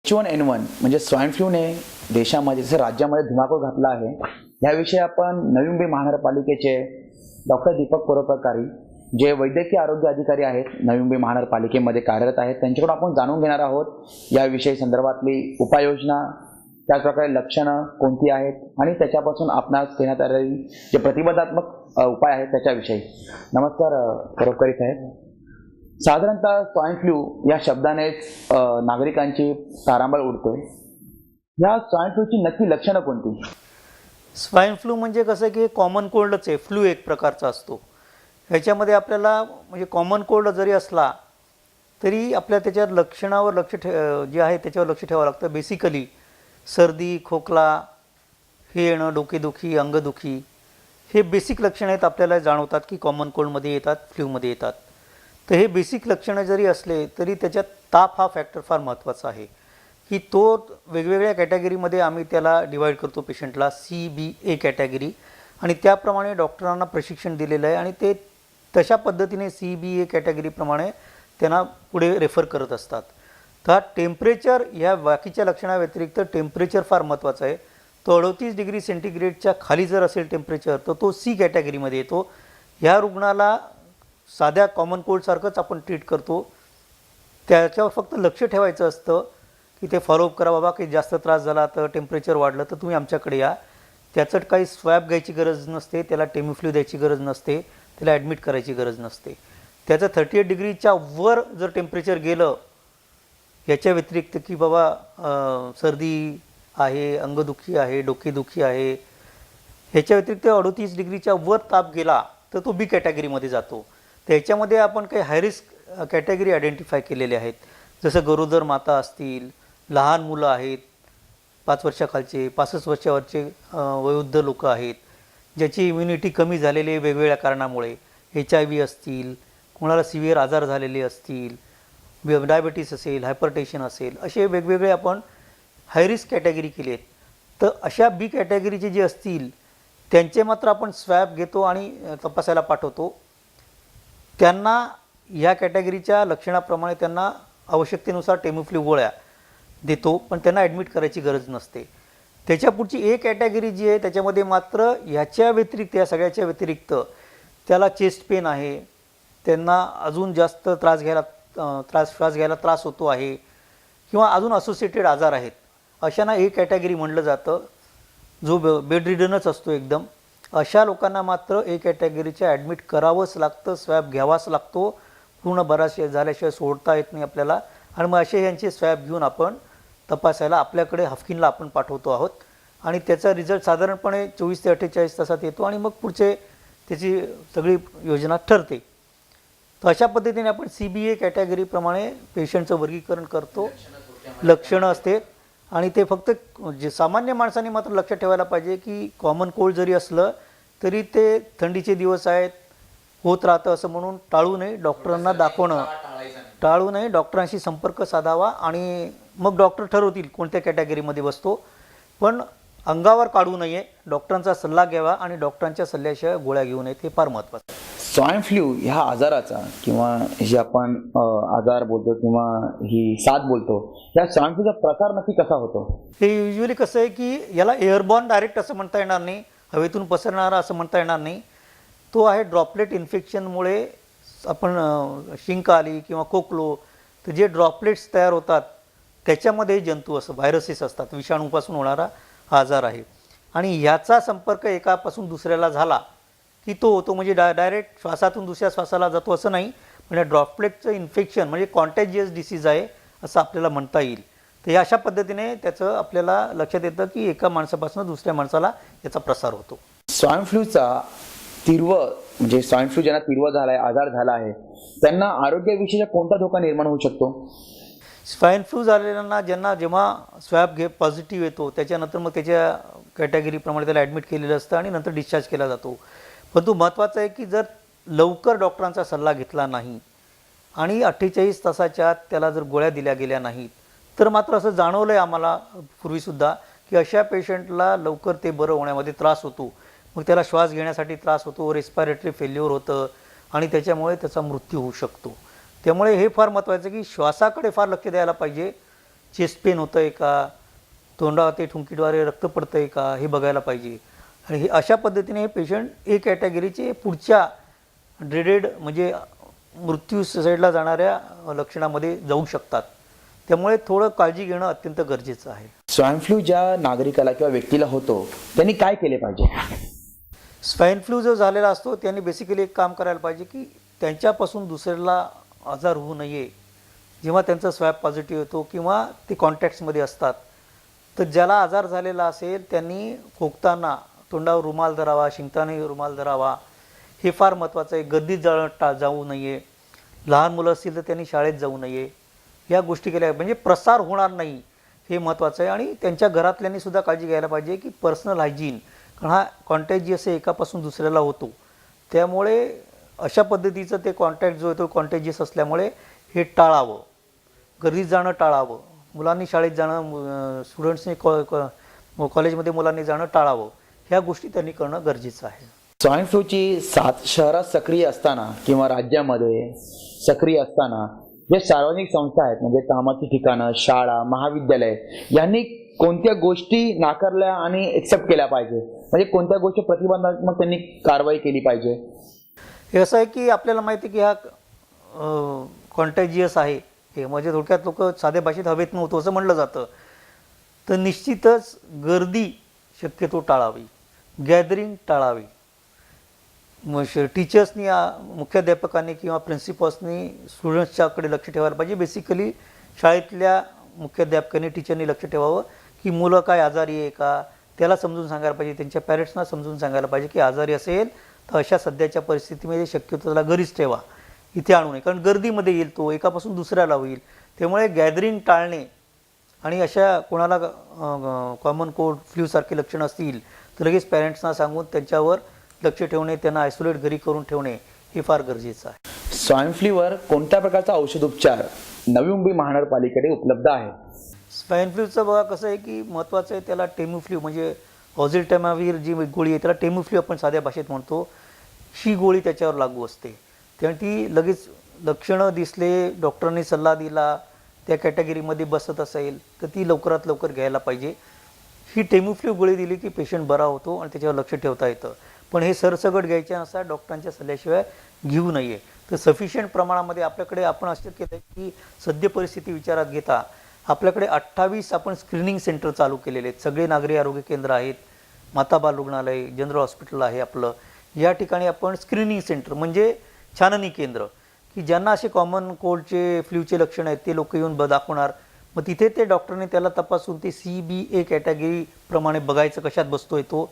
H1N1 म्हणजे swine फ्लूने देशामध्ये जसं राज्यामध्ये धुमाकूळ घातला आहे, याविषयी आपण नवी मुंबई महानगरपालिकेचे डॉक्टर दीपक परोपकारी जे वैद्यकीय आरोग्य अधिकारी आहेत, नवी मुंबई महानगरपालिकेमध्ये कार्यरत आहेत, त्यांच्याकडून आपण जाणून घेणार आहोत याविषयी संदर्भातली उपाययोजना, त्याचप्रकारे लक्षणं कोणती आहेत आणि त्याच्यापासून आपणास घेण्यात आलेली जे प्रतिबंधात्मक उपाय आहेत त्याच्याविषयी. नमस्कार परोपकारी साहेब. साधारणतः स्वाईन फ्लू या शब्दानेच नागरिकांची तारांबळ उडते. या स्वाईन फ्लूची नक्की लक्षणं कोणती? स्वाईन फ्लू म्हणजे कसं की कॉमन कोल्डच आहे. फ्लू एक प्रकारचा असतो. ह्याच्यामध्ये आपल्याला म्हणजे कॉमन कोल्ड जरी असला तरी आपल्या त्याच्या लक्षणावर जे आहे त्याच्यावर लक्ष ठेवावं लागतं. बेसिकली सर्दी, खोकला, हे येणं, डोकेदुखी, अंगदुखी हे बेसिक लक्षणं आहेत, आपल्याला जाणवतात की कॉमन कोल्डमध्ये येतात, फ्ल्यूमध्ये येतात. तर हे बेसिक लक्षणं जरी असले तरी त्याच्यात ताप हा फॅक्टर फार महत्त्वाचा आहे की तो वेगवेगळ्या कॅटेगरीमध्ये आम्ही त्याला डिवाईड करतो पेशंटला, CBA कॅटेगरी, आणि त्याप्रमाणे डॉक्टरांना प्रशिक्षण दिलेलं आहे आणि ते तशा पद्धतीने CBA कॅटेगरीप्रमाणे त्यांना पुढे रेफर करत असतात. तर टेम्परेचर ह्या बाकीच्या लक्षणाव्यतिरिक्त टेम्परेचर फार महत्त्वाचं आहे. तो 38 डिग्री सेंटीग्रेडच्या खाली जर असेल टेम्परेचर तर तो C कॅटेगरीमध्ये येतो. ह्या रुग्णाला साध्या कॉमन कोल्डसारखंच आपण ट्रीट करतो. त्याच्यावर फक्त लक्ष ठेवायचं असतं की ते फॉलोअप करा. बाबा काही जास्त त्रास झाला तर टेम्परेचर वाढलं तर तुम्ही आमच्याकडे या. त्याचं काही स्वॅब घ्यायची गरज नसते, त्याला टेमिफ्लू द्यायची गरज नसते, त्याला ॲडमिट करायची गरज नसते. त्याचं 38 डिग्रीच्या वर जर टेम्परेचर गेलं, याच्या व्यतिरिक्त की बाबा सर्दी आहे, अंगदुखी आहे, डोकेदुखी आहे, ह्याच्या व्यतिरिक्त 38 डिग्रीच्या वर ताप गेला तर तो B कॅटेगरीमध्ये जातो. तर ह्याच्यामध्ये आपण काही हायरिस्क कॅटेगरी आयडेंटिफाय केलेले आहेत, जसं गरोदर माता असतील, लहान मुलं आहेत, 5 वर्षाखालचे, 65 वर्षावरचे वयोवृद्ध लोक आहेत, ज्याची इम्युनिटी कमी झालेली आहे वेगवेगळ्या कारणामुळे, HIV असतील, कोणाला सिव्हिअर आजार झालेले असतील, डायबिटीस असेल, हायपरटेन्शन असेल, असे वेगवेगळे आपण हायरिस्क कॅटेगरी केले आहेत. तर अशा B कॅटेगरीचे जे असतील त्यांचे मात्र आपण स्वॅब घेतो आणि तपासायला पाठवतो. त्यांना ह्या कॅटेगरीच्या लक्षणाप्रमाणे त्यांना आवश्यकतेनुसार टेमिफ्लू गोळ्या देतो, पण त्यांना ॲडमिट करायची गरज नसते. त्याच्या पुढची A कॅटेगरी जी आहे त्याच्यामध्ये मात्र ह्याच्या व्यतिरिक्त, या सगळ्याच्या व्यतिरिक्त त्याला चेस्ट पेन आहे, त्यांना अजून जास्त श्वास घ्यायला त्रास होतो आहे, किंवा अजून असोसिएटेड आजार आहेत, अशांना A कॅटेगरी म्हटलं जातं, जो बेड रिडनच असतो एकदम. अशा लोकांना मात्र A कॅटेगरीच्या ॲडमिट करावंच लागतं, स्वॅब घ्यावाच लागतो. पूर्ण बराच झाल्याशिवाय सोडता येत नाही आपल्याला. आणि मग असे यांचे स्वॅब घेऊन आपण तपासायला आपल्याकडे हाफकिनला आपण पाठवतो आहोत आणि त्याचा रिझल्ट साधारणपणे 24 ते 48 तासात येतो आणि मग पुढचे त्याची सगळी योजना ठरते. तर अशा पद्धतीने आपण CBA कॅटेगरीप्रमाणे पेशंटचं वर्गीकरण करतो. लक्षणं असते आणि ते फक्त जे सामान्य माणसांनी मात्र लक्ष ठेवायला पाहिजे की कॉमन कोल्ड जरी असलं तरी ते थंडीचे दिवस आहेत, होत राहतं असं म्हणून टाळू नये. डॉक्टरांना दाखवणं टाळू नये, डॉक्टरांशी संपर्क साधावा आणि मग डॉक्टर ठरवतील कोणत्या कॅटेगरीमध्ये बसतो. पण अंगावर काढू नये, डॉक्टरांचा सल्ला घ्यावा आणि डॉक्टरांच्या सल्ल्याशिवाय गोळ्या घेऊ नयेत, हे फार महत्त्वाचं आहे. स्वाईन फ्लू ह्या आजाराचा किंवा जे आपण आजार बोलतो किंवा ही साथ बोलतो, या स्वाईन फ्लूचा प्रकार नक्की कसा होतो? हे युजली कसं आहे की याला एअरबॉर्न डायरेक्ट असं म्हणता येणार नाही, हवेतून पसरणारा असं म्हणता येणार नाही. तो आहे ड्रॉपलेट इन्फेक्शनमुळे आपण शिंक आली किंवा खोकलो तर जे ड्रॉपलेट्स तयार होतात त्याच्यामध्ये जंतू असं व्हायरसेस असतात, विषाणूपासून होणारा हा आजार आहे. आणि ह्याचा संपर्क एकापासून दुसऱ्याला झाला की तो होतो, म्हणजे डायरेक्ट श्वासातून दुसऱ्या श्वासाला जातो असं नाही, म्हणजे ड्रॉपलेटचं इन्फेक्शन म्हणजे कॉन्टॅजियस डिसीज आहे असं आपल्याला म्हणता येईल. तर या अशा पद्धतीने त्याचं आपल्याला लक्षात येतं की एका माणसापासून दुसऱ्या माणसाला याचा प्रसार होतो. स्वाईन फ्लूचा म्हणजे स्वाईन फ्लू ज्यांना तीव्र झाला आहे, आजार झाला आहे, त्यांना आरोग्याविषयीचा कोणता धोका निर्माण होऊ शकतो? स्वाईन फ्लू झालेल्यांना जेव्हा स्वॅब पॉझिटिव्ह येतो त्याच्यानंतर मग त्याच्या कॅटेगरीप्रमाणे त्याला ॲडमिट केलेलं असतं आणि नंतर डिस्चार्ज केला जातो. परंतु महत्त्वाचं आहे की जर लवकर डॉक्टरांचा सल्ला घेतला नाही आणि 48 तासाच्या आत त्याला जर गोळ्या दिल्या गेल्या नाहीत तर मात्र असं जाणवलं आहे आम्हाला पूर्वीसुद्धा की अशा पेशंटला लवकर ते बरं होण्यामध्ये त्रास होतो. मग त्याला श्वास घेण्यासाठी त्रास होतो, रेस्पिरेटरी फेल्युअर होतं आणि त्याच्यामुळे त्याचा मृत्यू होऊ शकतो. त्यामुळे हे फार महत्त्वाचं की श्वासाकडे फार लक्ष द्यायला पाहिजे. चेस्ट पेन होतं आहे का, तोंडात ठुंकीद्वारे रक्त पडतं आहे का, हे बघायला पाहिजे. आणि हे अशा पद्धतीने हे पेशंट ए कॅटेगरीचे पुढच्या ड्रेडेड म्हणजे मृत्यू साईडला जाणाऱ्या लक्षणामध्ये जाऊ शकतात. त्यामुळे थोडं काळजी घेणं अत्यंत गरजेचं आहे. स्वाईन फ्लू ज्या नागरिकाला किंवा व्यक्तीला होतो त्यांनी काय केले पाहिजे? स्वाईन फ्लू जो झालेला असतो त्यांनी बेसिकली एक काम करायला पाहिजे की त्यांच्यापासून दुसऱ्याला आजार होऊ नये. जेव्हा त्यांचा स्वॅब पॉझिटिव्ह येतो किंवा ते कॉन्टॅक्ट्समध्ये असतात, तर ज्याला आजार झालेला असेल त्यांनी खोकताना तोंडावर रुमाल धरावा, शिंकताना रुमाल धरावा. हे फार महत्त्वाचं आहे. गर्दीत जाऊ नये. लहान मुलं असतील तर त्यांनी शाळेत जाऊ नये. या गोष्टी केल्या म्हणजे प्रसार होणार नाही, हे महत्त्वाचं आहे. आणि त्यांच्या घरातल्यांनी सुद्धा काळजी घ्यायला पाहिजे की पर्सनल हायजीन, कारण हा कॉन्टॅजियस आहे, एकापासून दुसऱ्याला होतो. त्यामुळे अशा पद्धतीचं ते कॉन्टॅक्ट जो आहे तो कॉन्टॅजियस असल्यामुळे हे टाळावं. गर्दीत जाणं टाळावं. मुलांनी शाळेत जाणं, स्टुडंट्सनी कॉलेजमध्ये मुलांनी जाणं टाळावं. ह्या गोष्टी त्यांनी करणं गरजेचं आहे. स्वाईन फ्लूची साथ शहरात सक्रिय असताना किंवा राज्यामध्ये सक्रिय असताना जे सार्वजनिक संस्था आहेत म्हणजे कामाची ठिकाणं, शाळा, महाविद्यालय यांनी कोणत्या गोष्टी नाकारल्या आणि एक्सेप्ट केल्या पाहिजे, म्हणजे कोणत्या गोष्टी प्रतिबंधात्मक त्यांनी कारवाई केली पाहिजे? हे असं आहे की आपल्याला माहिती आहे की हा कॉन्टॅजियस आहे, हे म्हणजे थोडक्यात लोक साध्या भाषेत हवेत नव्हतं असं म्हणलं जातं. तर निश्चितच गर्दी शक्यतो टाळावी, गॅदरिंग टाळावी. टीचर्सनी, मुख्याध्यापकांनी किंवा प्रिन्सिपल्सनी स्टुडंट्सच्याकडे लक्ष ठेवायला पाहिजे. बेसिकली शाळेतल्या मुख्याध्यापकांनी, टीचरनी लक्ष ठेवावं की मुलं काय आजारी आहे का, त्याला समजून सांगायला पाहिजे. त्यांच्या पॅरेंट्सना समजून सांगायला पाहिजे की आजारी असेल तर अशा सध्याच्या परिस्थितीमध्ये शक्यतो त्याला घरीच ठेवा, इथे आणू नये, कारण गर्दीमध्ये येईल तो, एकापासून दुसऱ्याला होईल. त्यामुळे गॅदरिंग टाळणे आणि अशा कोणाला कॉमन कोल्ड फ्ल्यूसारखे लक्षणं असतील तर लगेच पॅरेंट्सना सांगून त्यांच्यावर लक्ष ठेवणे, त्यांना आयसोलेट घरी करून ठेवणे हे फार गरजेचं आहे. स्वाईन फ्लूवर कोणत्या प्रकारचा औषध उपचार नवी मुंबई महानगरपालिकेकडे उपलब्ध आहे? स्वाईन फ्लूचं बघा कसं आहे की महत्त्वाचं आहे, त्याला टेम्युफ्ल्यू म्हणजे ऑझिल्टॅमाव्हिर जी गोळी आहे त्याला टेम्युफ्ल्यू आपण साध्या भाषेत म्हणतो, ही गोळी त्याच्यावर लागू असते. त्यामुळे ती लगेच लक्षणं दिसले, डॉक्टरांनी सल्ला दिला, त्या कॅटेगरीमध्ये बसत असेल तर ती लवकरात लवकर घ्यायला पाहिजे. ही टेम्युफ्ल्यू गोळी दिली की पेशंट बरा होतो आणि त्याच्यावर लक्ष ठेवता येतं. पण हे सरसकट घ्यायचे नसता, डॉक्टरांच्या सल्ल्याशिवाय घेऊ नये. तर सफिशियंट प्रमाणामध्ये आपल्याकडे आपण असं केलं की सद्य परिस्थिती विचारात घेता आपल्याकडे 28 आपण स्क्रीनिंग सेंटर चालू केलेले आहेत. सगळे नागरी आरोग्य केंद्र आहेत, माता बाल रुग्णालय, जनरल हॉस्पिटल आहे आपलं. या ठिकाणी आपण स्क्रीनिंग सेंटर म्हणजे छाननी केंद्र, की ज्यांना असे कॉमन कोल्डचे, फ्ल्यूचे लक्षण आहेत ते लोक येऊन दाखवणार. मग तिथे ते डॉक्टरने त्याला तपासून ते CBA कॅटेगरीप्रमाणे बघायचं कशात बसतोय तो.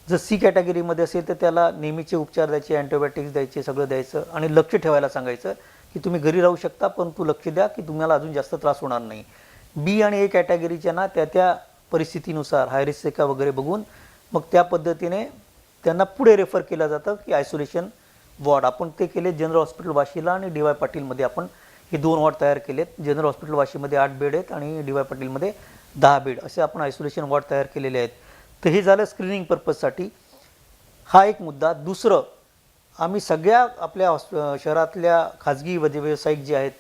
जर C कॅटेगरीमध्ये असेल तर त्याला नेहमीचे उपचार द्यायचे, अँटीबायोटिक्स द्यायचे, सगळं द्यायचं आणि लक्ष ठेवायला सांगायचं की तुम्ही घरी राहू शकता परंतु लक्ष द्या की तुम्हाला अजून जास्त त्रास होणार नाही. B आणि A कॅटेगरीच्या ना त्या परिस्थितीनुसार हाय रिस्क का वगैरे बघून मग त्या पद्धतीने त्यांना पुढे रेफर केलं जातं की आयसोलेशन वॉर्ड. आपण ते केले जनरल हॉस्पिटल वाशीला आणि DY पाटीलमध्ये आपण हे 2 वॉर्ड तयार केलेत. जनरल हॉस्पिटल वाशीमध्ये 8 बेड आहेत आणि DY पाटीलमध्ये 10 बेड असे आपण आयसोलेशन वॉर्ड तयार केलेले आहेत. तर हे झालं स्क्रीनिंग पर्पजसाठी, हा एक मुद्दा. दुसरं, आम्ही सगळ्या आपल्या शहरातल्या खाजगी व्यावसायिक जे आहेत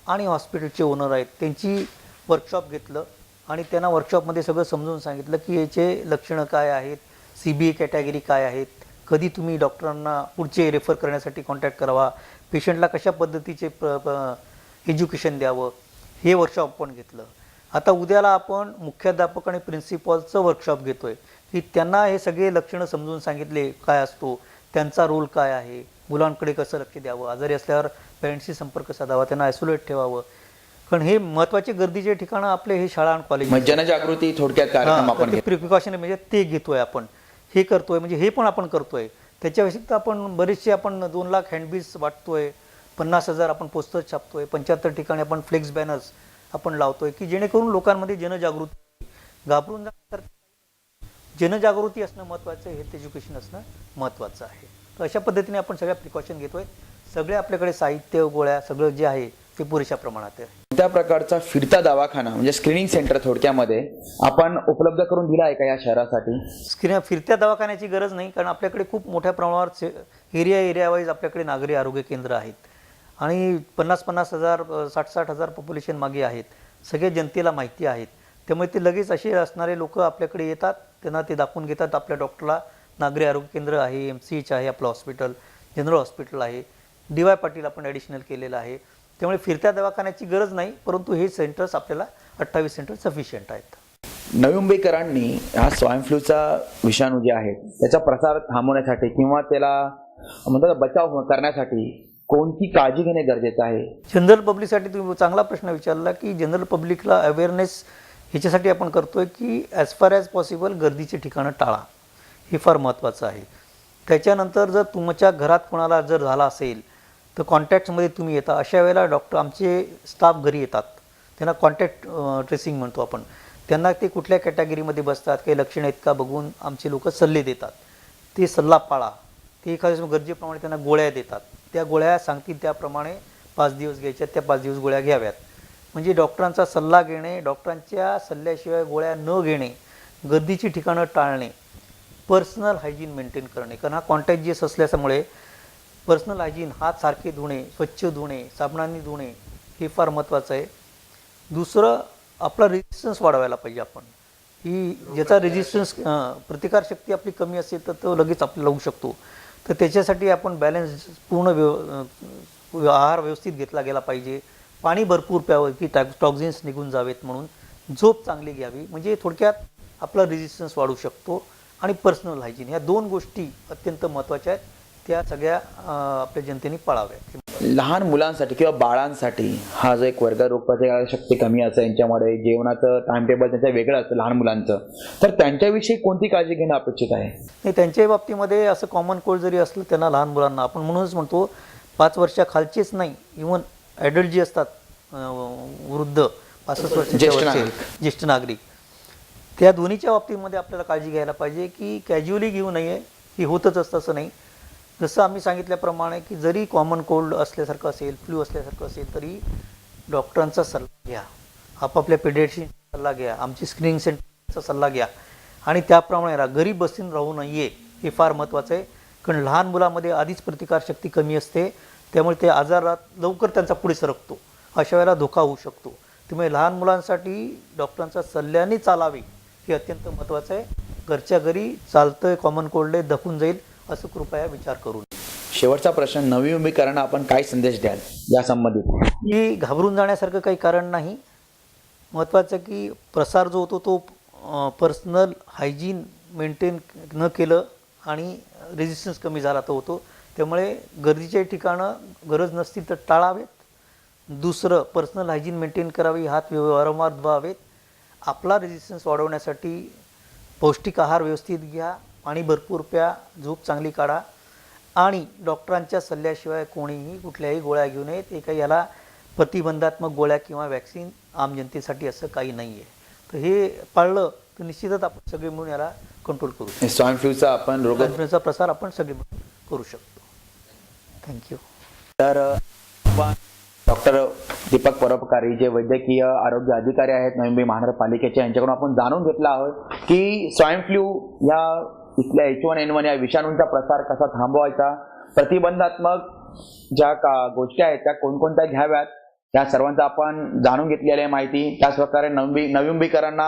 आणि हॉस्पिटलचे ओनर आहेत त्यांची वर्कशॉप घेतलं आणि त्यांना वर्कशॉपमध्ये सगळं समजून सांगितलं की याचे लक्षणं काय आहेत, CBA कॅटेगरी काय आहेत, कधी तुम्ही डॉक्टरांना पुढचे रेफर करण्यासाठी कॉन्टॅक्ट करावा, पेशंटला कशा पद्धतीचे एज्युकेशन द्यावं, हे वर्कशॉप आपण घेतलं. आता उद्याला आपण मुख्याध्यापक आणि प्रिन्सिपॉलचं वर्कशॉप घेतो आहे की त्यांना हे सगळे लक्षणं समजून सांगितले काय असतो, त्यांचा रोल काय आहे, मुलांकडे कसं लक्ष द्यावं, आजारी असल्यावर पेरेंट्सशी संपर्क साधावा, त्यांना आयसोलेट ठेवावं. कारण हे महत्त्वाचे गर्दीचे ठिकाणं आपले हे शाळा आणि कॉलेज, जनजागृती थोडक्यात कार्यक्रम आपण प्रिकॉशन म्हणजे ते घेतोय आपण, हे करतोय म्हणजे हे पण आपण करतोय. त्याच्या व्यतिरिक्त आपण बरेचसे आपण 2 लाख हँडबिल्स वाटतोय, 50,000 आपण पोस्टर्स छापतोय, 75 ठिकाणी आपण फ्लेक्स बॅनर्स आपण लावतोय की जेणेकरून लोकांमध्ये जनजागृती, घाबरून जाण्यासारखं जनजागृती असणं महत्त्वाचं आहे, हेल्थ एज्युकेशन असणं महत्त्वाचं आहे. तर अशा पद्धतीने आपण सगळ्या प्रिकॉशन घेतोय. सगळे आपल्याकडे साहित्य, गोळ्या सगळं जे आहे ते पुरेशा प्रमाणात आहे. त्या प्रकारचा फिरता दवाखाना म्हणजे स्क्रीनिंग सेंटर थोडक्यामध्ये आपण उपलब्ध करून दिला आहे का या शहरासाठी? फिरत्या दवाखान्याची गरज नाही, कारण आपल्याकडे खूप मोठ्या प्रमाणावर एरिया वाईज आपल्याकडे नागरी आरोग्य केंद्र आहेत आणि 50,000 60,000 पॉप्युलेशन मागे आहेत. सगळ्या जनतेला माहिती आहेत. त्यामुळे ते लगेच असे असणारे लोक आपल्याकडे येतात, त्यांना ते दाखवून घेतात. आपल्या डॉक्टरला नागरी आरोग्य केंद्र आहे, MCH आहे, आपलं हॉस्पिटल, जनरल हॉस्पिटल आहे, DY पाटील आपण ॲडिशनल केलेलं आहे. त्यामुळे फिरत्या दवाखान्याची गरज नाही, परंतु हे सेंटर्स आपल्याला 28 सेंटर सफिशियंट आहेत. नवी मुंबईकरांनी हा स्वाईन फ्लूचा विषाणू जे आहे त्याचा प्रसार थांबवण्यासाठी किंवा त्याला म्हणतात बचाव करण्यासाठी कोणती काळजी घेणे गरजेचं आहे? जनरल पब्लिकसाठी तुम्ही चांगला प्रश्न विचारला की जनरल पब्लिकला अवेअरनेस ह्याच्यासाठी आपण करतोय की ॲज फार ॲज पॉसिबल गर्दीची ठिकाणं टाळा, हे फार महत्त्वाचं आहे. त्याच्यानंतर जर तुमच्या घरात कोणाला जर झाला असेल तर कॉन्टॅक्टमध्ये तुम्ही येता. अशा वेळेला डॉक्टर आमचे स्टाफ घरी येतात, त्यांना कॉन्टॅक्ट ट्रेसिंग म्हणतो आपण. त्यांना ते कुठल्या कॅटेगरीमध्ये बसतात, काही लक्षणं आहेत का बघून आमचे लोक सल्ले देतात. ते सल्ला पाळा. ते एखाद्या गरजेप्रमाणे त्यांना गोळ्या देतात. त्या गोळ्या सांगतील त्याप्रमाणे 5 दिवस घ्यायच्या, त्या 5 दिवस गोळ्या घ्याव्यात. म्हणजे डॉक्टरांचा सल्ला घेणे, डॉक्टरांच्या सल्ल्याशिवाय गोळ्या न घेणे, गर्दीची ठिकाणं टाळणे, पर्सनल हायजीन मेंटेन करणे. कारण हा कॉन्टॅजियस असल्यामुळे पर्सनल हायजीन, हात सारखे धुणे, स्वच्छ धुणे, साबणाने धुणे हे फार महत्त्वाचं आहे. दुसरं, आपला रेजिस्टन्स वाढवायला पाहिजे. आपण ही ज्याचा रेजिस्टन्स प्रतिकारशक्ती आपली कमी असेल तर तो लगेच आपल्याला होऊ शकतो. तर त्याच्यासाठी आपण बॅलन्स पूर्ण आहार व्यवस्थित घेतला गेला पाहिजे. पाणी भरपूर प्यावं की टॉक्झिन्स निघून जावेत म्हणून. झोप चांगली घ्यावी, म्हणजे थोडक्यात आपला रेजिस्टन्स वाढू शकतो. आणि पर्सनल हायजीन, ह्या 2 गोष्टी अत्यंत महत्त्वाच्या आहेत. त्या सगळ्या आपल्या जनतेने पाळाव्या. लहान मुलांसाठी किंवा बाळांसाठी हा जो एक वर्ग रोगप्रतिकारक शक्ती कमी असं यांच्यामध्ये जेवणाचं टाइम टेबल त्यांचं वेगळं असतं लहान मुलांचं, तर त्यांच्याविषयी कोणती काळजी घेणं अपेक्षित आहे? नाही, त्यांच्याही बाबतीमध्ये असं कॉमन कोल्ड जरी असलं त्यांना लहान मुलांना आपण म्हणूनच म्हणतो 5 वर्षाखालचेच नाही, इव्हन ॲडल्ट जे असतात, वृद्ध 65 वर्षाचे ज्येष्ठ नागरिक, त्या दोन्हीच्या बाबतीमध्ये आपल्याला काळजी घ्यायला पाहिजे की कॅज्युअली घेऊ नये. ही होतच असतं असं नाही. जसं आम्ही सांगितल्याप्रमाणे की जरी कॉमन कोल्ड असल्यासारखं असेल, फ्लू असल्यासारखं असेल, तरी डॉक्टरांचा सल्ला घ्या, आपापल्या पेडियाट्रिशियनचा सल्ला घ्या, आमची स्क्रीनिंग सेंटरचा सल्ला घ्या आणि त्याप्रमाणे घरी बसून राहू नये. हे फार महत्त्वाचं आहे. कारण लहान मुलामध्ये आधीच प्रतिकारशक्ती कमी असते, त्यामुळे ते आजारात लवकर त्यांचा पुढे सरकतो. अशा वेळेला धोका होऊ शकतो. त्यामुळे लहान मुलांसाठी डॉक्टरांचा सल्ल्याने चालावे हे अत्यंत महत्त्वाचं आहे. घरच्या घरी चालतंय कॉमन कोल्ड दखून जाईल असं कृपया विचार करून. शेवटचा प्रश्न, नवी मुंबईकरांना आपण काय संदेश द्याल या संबंधित? की घाबरून जाण्यासारखं काही कारण नाही. महत्त्वाचं की प्रसार जो होतो तो पर्सनल हायजीन मेंटेन न केलं आणि रेजिस्टन्स कमी झाला तो होतो. त्यामुळे गर्दीचे ठिकाणं गरज नसतील तर टाळावेत. दुसरं, पर्सनल हायजीन मेंटेन करावी, हात वारंवार धुवावेत. आपला रेजिस्टन्स वाढवण्यासाठी पौष्टिक आहार व्यवस्थित घ्या, पाणी भरपूर प्या, झोप चांगली काढा आणि डॉक्टरांच्या सल्ल्याशिवाय कोणीही कुठल्याही गोळ्या घेऊ नयेत. ते काही याला प्रतिबंधात्मक गोळ्या किंवा वॅक्सिन आम जनतेसाठी असं काही नाही आहे. तर हे पाळलं तर निश्चितच आपण सगळे मिळून याला कंट्रोल करू शकतो. स्वाईन फ्लूचा आपण स्वाईन प्रसार आपण सगळे मिळून करू शकतो. थँक्यू. तर डॉक्टर दीपक परोपकारी जे वैद्यकीय आरोग्य अधिकारी आहेत नवी मुंबई महानगरपालिकेचे, यांच्याकडून आपण जाणून घेतलं आहोत की स्वाईन फ्लू या इथल्या H1N1 या विषाणूंचा प्रसार कसा थांबवायचा, प्रतिबंधात्मक ज्या गोष्टी आहेत त्या कोणकोणत्या घ्याव्यात, या सर्वांचा आपण जाणून घेतलेली आहे माहिती. त्याचप्रकारे नवी मुंबईकरांना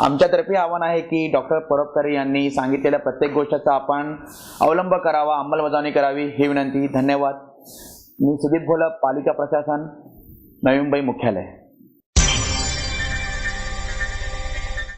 आमच्यातर्फे आव्हान आहे की डॉक्टर परोपकारी यांनी सांगितलेल्या प्रत्येक गोष्टीचा आपण अवलंब करावा, अंमलबजावणी करावी ही विनंती. धन्यवाद. मी सुदीप घोलप, पालिका प्रशासन, नवी मुंबई मुख्यालय.